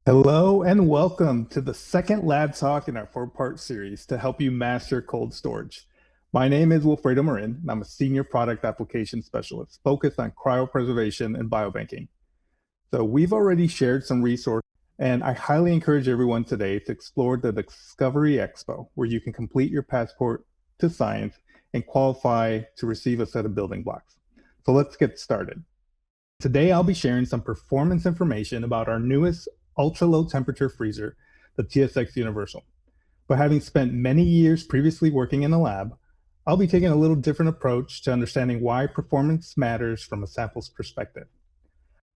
Hello and welcome to the second lab talk in our four-part series to help you master cold storage. My name is Wilfredo Marin, and I'm a senior product application specialist focused on cryopreservation and biobanking. So we've already shared some resources, and I highly encourage everyone today to explore the Discovery Expo, where you can complete your passport to science and qualify to receive a set of building blocks. So let's get started. Today, I'll be sharing some performance information about our newest ultra-low temperature freezer, the TSX Universal. But having spent many years previously working in a lab, I'll be taking a little different approach to understanding why performance matters from a sample's perspective.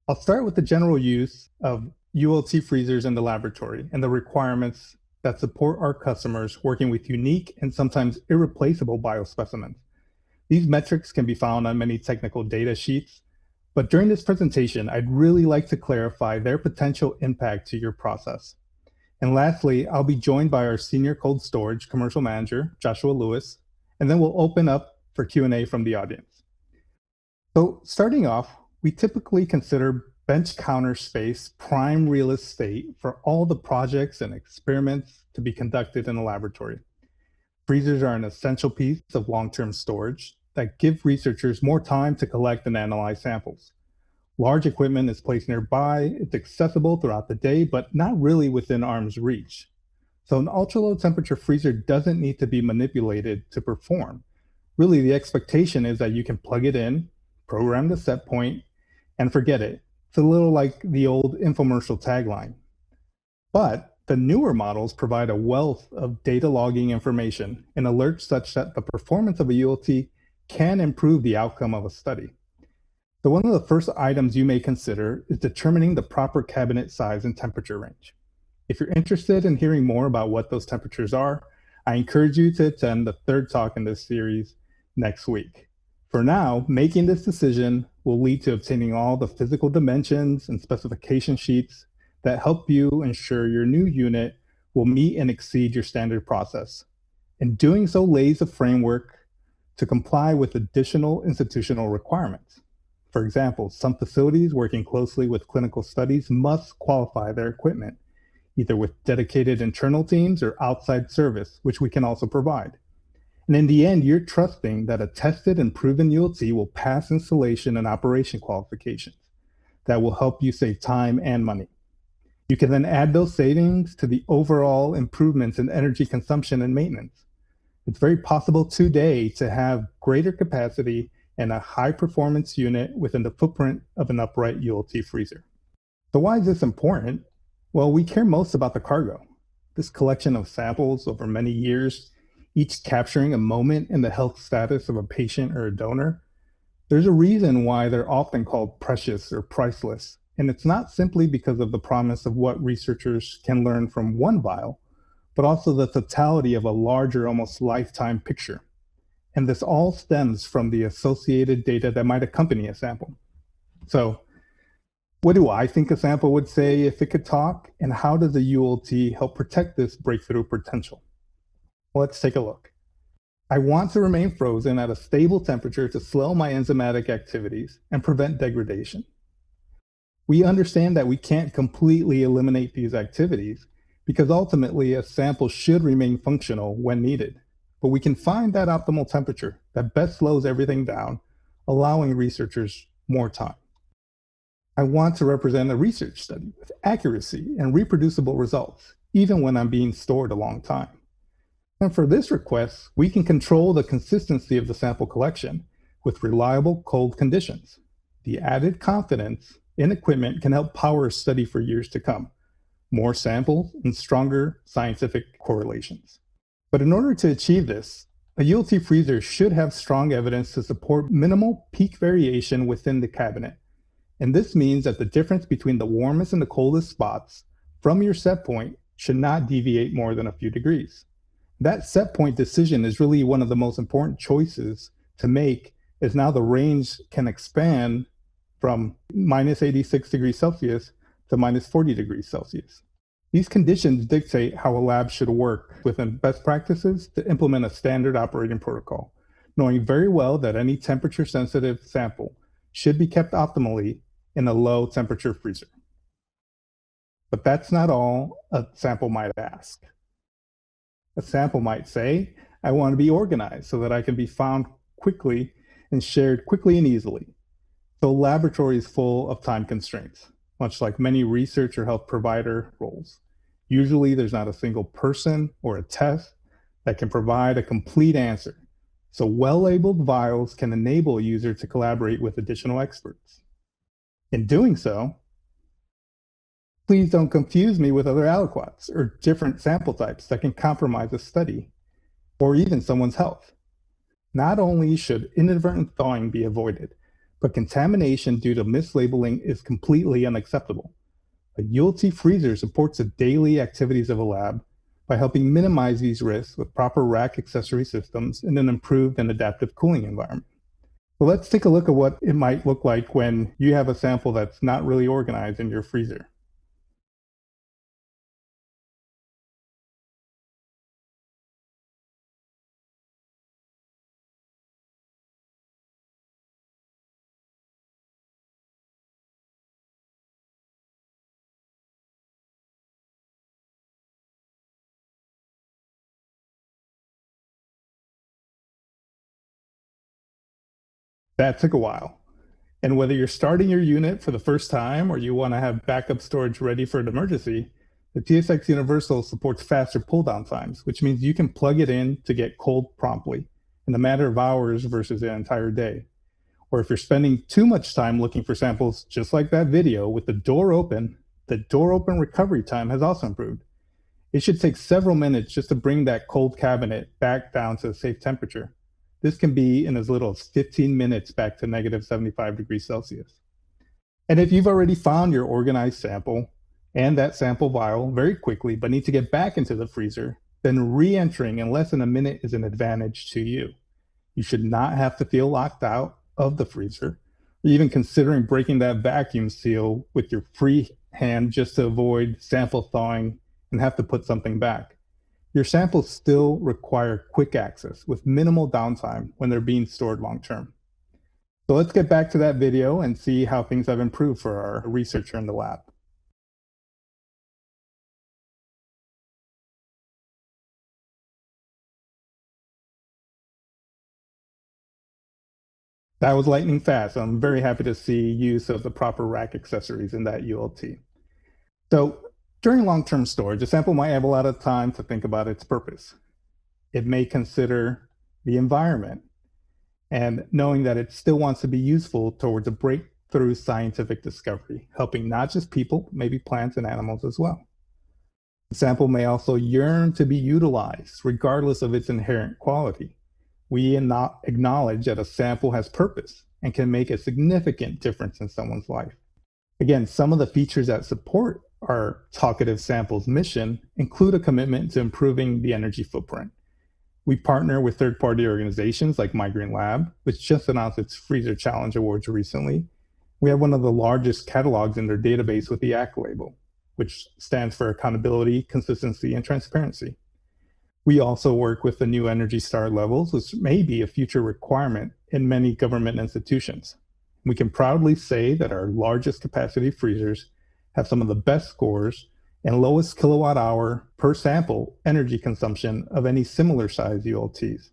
I'll start with the general use of ULT freezers in the laboratory and the requirements that support our customers working with unique and sometimes irreplaceable biospecimens. These metrics can be found on many technical data sheets, but during this presentation, I'd really like to clarify their potential impact to your process. And lastly, I'll be joined by our Senior Cold Storage Commercial Manager, Joshua Lewis, and then we'll open up for Q&A from the audience. So starting off, we typically consider bench counter space prime real estate for all the projects and experiments to be conducted in a laboratory. Freezers are an essential piece of long-term storage that give researchers more time to collect and analyze samples. Large equipment is placed nearby, it's accessible throughout the day, but not really within arm's reach. So an ultra-low temperature freezer doesn't need to be manipulated to perform. Really, the expectation is that you can plug it in, program the set point, and forget it. It's a little like the old infomercial tagline. But the newer models provide a wealth of data logging information and alerts such that the performance of a ULT can improve the outcome of a study. So one of the first items you may consider is determining the proper cabinet size and temperature range. If you're interested in hearing more about what those temperatures are, I encourage you to attend the third talk in this series next week. For now, making this decision will lead to obtaining all the physical dimensions and specification sheets that help you ensure your new unit will meet and exceed your standard process. And doing so lays a framework to comply with additional institutional requirements. For example, some facilities working closely with clinical studies must qualify their equipment, either with dedicated internal teams or outside service, which we can also provide. And in the end, you're trusting that a tested and proven ULT will pass installation and operation qualifications that will help you save time and money. You can then add those savings to the overall improvements in energy consumption and maintenance. It's very possible today to have greater capacity and a high performance unit within the footprint of an upright ULT freezer. So why is this important? Well, we care most about the cargo. This collection of samples over many years, each capturing a moment in the health status of a patient or a donor. There's a reason why they're often called precious or priceless. And it's not simply because of the promise of what researchers can learn from one vial, but also the totality of a larger, almost lifetime picture. And this all stems from the associated data that might accompany a sample. So, what do I think a sample would say if it could talk? And how does a ULT help protect this breakthrough potential? Well, let's take a look. I want to remain frozen at a stable temperature to slow my enzymatic activities and prevent degradation. We understand that we can't completely eliminate these activities because ultimately a sample should remain functional when needed. But we can find that optimal temperature that best slows everything down, allowing researchers more time. I want to represent a research study with accuracy and reproducible results, even when I'm being stored a long time. And for this request, we can control the consistency of the sample collection with reliable cold conditions. The added confidence in equipment can help power a study for years to come, more samples and stronger scientific correlations. But in order to achieve this, a ULT freezer should have strong evidence to support minimal peak variation within the cabinet. And this means that the difference between the warmest and the coldest spots from your set point should not deviate more than a few degrees. That set point decision is really one of the most important choices to make, as now the range can expand from minus 86 degrees Celsius to minus 40 degrees Celsius. These conditions dictate how a lab should work within best practices to implement a standard operating protocol, knowing very well that any temperature-sensitive sample should be kept optimally in a low-temperature freezer. But that's not all a sample might ask. A sample might say, I want to be organized so that I can be found quickly and shared quickly and easily. So, laboratory is full of time constraints, much like many research or health provider roles. Usually, there's not a single person or a test that can provide a complete answer. So, well labeled vials can enable a user to collaborate with additional experts. In doing so, please don't confuse me with other aliquots or different sample types that can compromise a study or even someone's health. Not only should inadvertent thawing be avoided, but contamination due to mislabeling is completely unacceptable. A ULT freezer supports the daily activities of a lab by helping minimize these risks with proper rack accessory systems and an improved and adaptive cooling environment. So let's take a look at what it might look like when you have a sample that's not really organized in your freezer. That took a while. And whether you're starting your unit for the first time or you want to have backup storage ready for an emergency, the TSX Universal supports faster pull down times, which means you can plug it in to get cold promptly in a matter of hours versus an entire day. Or if you're spending too much time looking for samples, just like that video with the door open recovery time has also improved. It should take several minutes just to bring that cold cabinet back down to a safe temperature. This can be in as little as 15 minutes back to negative 75 degrees Celsius. And if you've already found your organized sample and that sample vial very quickly, but need to get back into the freezer, then re-entering in less than a minute is an advantage to you. You should not have to feel locked out of the freezer, or even considering breaking that vacuum seal with your free hand just to avoid sample thawing and have to put something back. Your samples still require quick access with minimal downtime when they're being stored long term. So let's get back to that video and see how things have improved for our researcher in the lab. That was lightning fast. I'm very happy to see use of the proper rack accessories in that ULT. So during long-term storage, a sample might have a lot of time to think about its purpose. It may consider the environment and knowing that it still wants to be useful towards a breakthrough scientific discovery, helping not just people, maybe plants and animals as well. The sample may also yearn to be utilized, regardless of its inherent quality. We acknowledge that a sample has purpose and can make a significant difference in someone's life. Again, some of the features that support our talkative samples mission include a commitment to improving the energy footprint. We partner with third-party organizations like My Green Lab, which just announced its Freezer Challenge Awards recently. We have one of the largest catalogs in their database with the ACT label, which stands for accountability, consistency, and transparency. We also work with the new Energy Star levels, which may be a future requirement in many government institutions. We can proudly say that our largest capacity freezers have some of the best scores and lowest kilowatt hour per sample energy consumption of any similar size ULTs.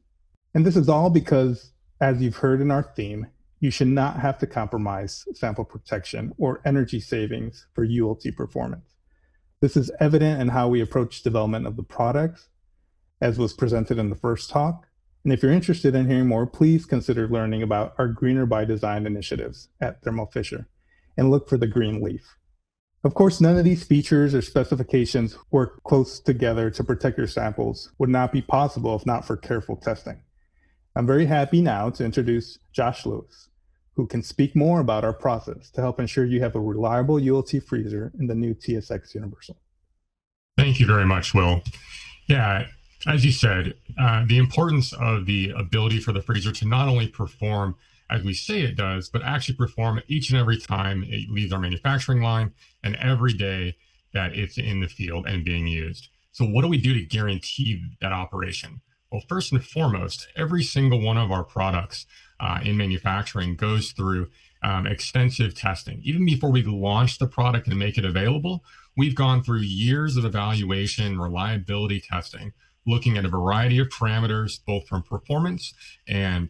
And this is all because, as you've heard in our theme, you should not have to compromise sample protection or energy savings for ULT performance. This is evident in how we approach development of the products, as was presented in the first talk. And if you're interested in hearing more, please consider learning about our Greener by Design initiatives at Thermo Fisher and look for the green leaf. Of course, none of these features or specifications work close together to protect your samples would not be possible if not for careful testing. I'm very happy now to introduce Josh Lewis, who can speak more about our process to help ensure you have a reliable ULT freezer in the new TSX Universal. Thank you very much, Will. Yeah, as you said, the importance of the ability for the freezer to not only perform as we say it does, but actually perform each and every time it leaves our manufacturing line and every day that it's in the field and being used. So what do we do to guarantee that operation? Well, first and foremost, every single one of our products in manufacturing goes through extensive testing. Even before we launch the product and make it available, We've gone through years of evaluation, reliability testing, looking at a variety of parameters, both from performance and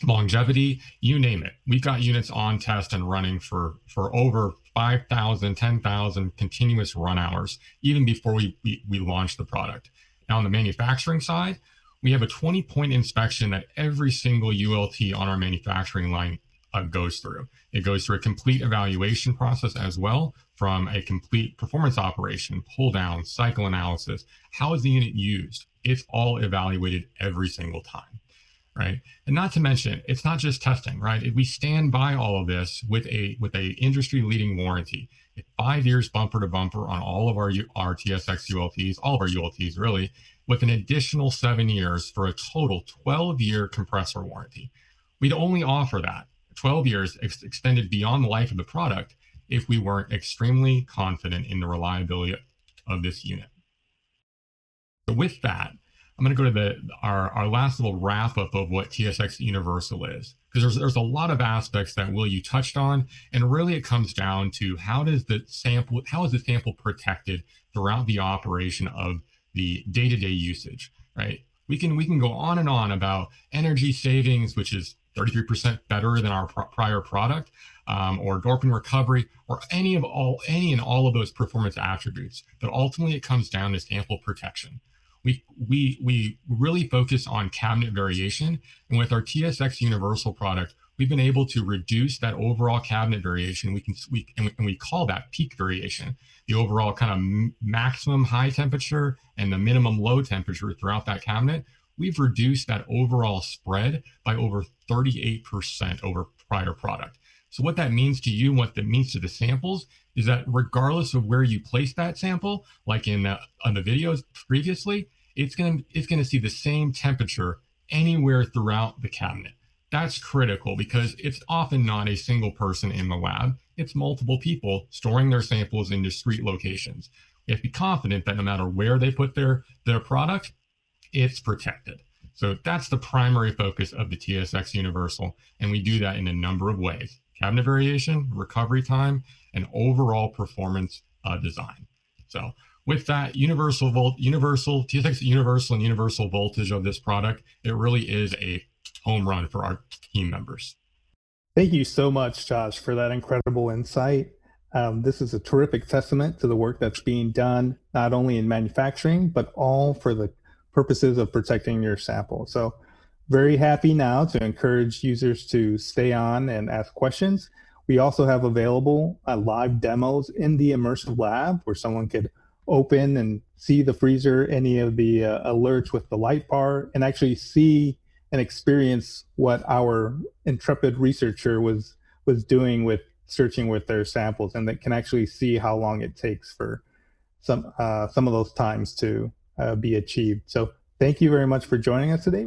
longevity, you name it. We've got units on test and running for over 5,000, 10,000 continuous run hours, even before we launch the product. Now, on the manufacturing side, we have a 20-point inspection that every single ULT on our manufacturing line goes through. It goes through a complete evaluation process as well, from a complete performance operation, pull down, cycle analysis. How is the unit used? It's all evaluated every single time. Right. And not to mention, it's not just testing, right? We stand by all of this with a industry leading warranty. 5 years bumper to bumper on all of our TSX ULTs, all of our ULTs really, with an additional 7 years for a total 12-year compressor warranty. We'd only offer that 12 years extended beyond the life of the product if we weren't extremely confident in the reliability of this unit. So with that, I'm going to go to our last little wrap up of what TSX Universal is, because there's a lot of aspects that Will, you touched on, and really it comes down to how is the sample protected throughout the operation of the day-to-day usage, right? We can go on and on about energy savings, which is 33% better than our prior product, or doping recovery, or any and all of those performance attributes. But ultimately, it comes down to sample protection. We really focus on cabinet variation, and with our TSX Universal product, we've been able to reduce that overall cabinet variation. We call that peak variation, the overall kind of maximum high temperature and the minimum low temperature throughout that cabinet. We've reduced that overall spread by over 38% over prior product. So what that means to you and what that means to the samples is that regardless of where you place that sample, like on the videos previously, it's going to see the same temperature anywhere throughout the cabinet. That's critical because it's often not a single person in the lab. It's multiple people storing their samples in discrete locations. You have to be confident that no matter where they put their product, it's protected. So that's the primary focus of the TSX Universal, and we do that in a number of ways: cabinet variation, recovery time, and overall performance design. So with that, TSX Universal and universal voltage of this product, it really is a home run for our team members. Thank you so much, Josh, for that incredible insight. This is a terrific testament to the work that's being done, not only in manufacturing, but all for the purposes of protecting your sample. So very happy now to encourage users to stay on and ask questions. We also have available live demos in the immersive lab where someone could open and see the freezer, any of the alerts with the light bar, and actually see and experience what our intrepid researcher was doing with searching with their samples, and that can actually see how long it takes for some of those times to be achieved. So thank you very much for joining us today.